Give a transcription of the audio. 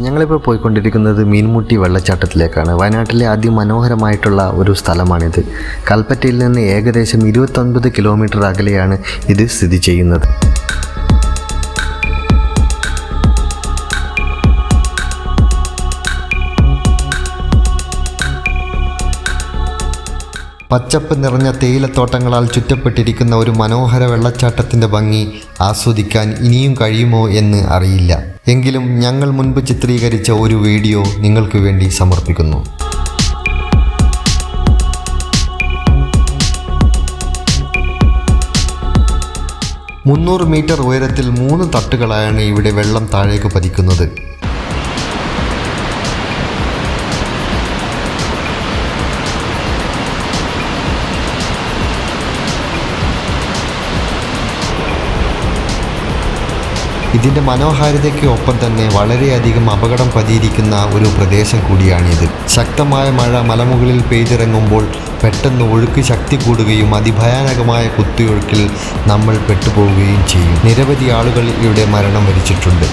ഞങ്ങളിപ്പോൾ പോയിക്കൊണ്ടിരിക്കുന്നത് മീൻമുട്ടി വെള്ളച്ചാട്ടത്തിലേക്കാണ്. വയനാട്ടിലെ അതിമനോഹരമായിട്ടുള്ള ഒരു സ്ഥലമാണിത്. കൽപ്പറ്റയിൽ നിന്ന് ഏകദേശം 29 കിലോമീറ്റർ അകലെയാണ് ഇത് സ്ഥിതി ചെയ്യുന്നത്. പച്ചപ്പ് നിറഞ്ഞ തേയിലത്തോട്ടങ്ങളാൽ ചുറ്റപ്പെട്ടിരിക്കുന്ന ഒരു മനോഹര വെള്ളച്ചാട്ടത്തിൻ്റെ ഭംഗി ആസ്വദിക്കാൻ ഇനിയും കഴിയുമോ എന്ന് അറിയില്ല. എങ്കിലും ഞങ്ങൾ മുൻപ് ചിത്രീകരിച്ച ഒരു വീഡിയോ നിങ്ങൾക്ക് വേണ്ടി സമർപ്പിക്കുന്നു. 300 മീറ്റർ ഉയരത്തിൽ 3 തട്ടുകളായാണ് ഇവിടെ വെള്ളം താഴേക്ക് പതിക്കുന്നത്. ഇതിൻ്റെ മനോഹാരിതയ്ക്ക് ഒപ്പം തന്നെ വളരെയധികം അപകടം പതിയിരിക്കുന്ന ഒരു പ്രദേശം കൂടിയാണിത്. ശക്തമായ മഴ മലമുകളിൽ പെയ്തിറങ്ങുമ്പോൾ പെട്ടെന്ന് ഒഴുക്ക് ശക്തി കൂടുകയും അതിഭയാനകമായ കുത്തിയൊഴുക്കിൽ നമ്മൾ പെട്ടുപോവുകയും ചെയ്യും. നിരവധി ആളുകൾ ഇവിടെ മരണം വരിച്ചിട്ടുണ്ട്.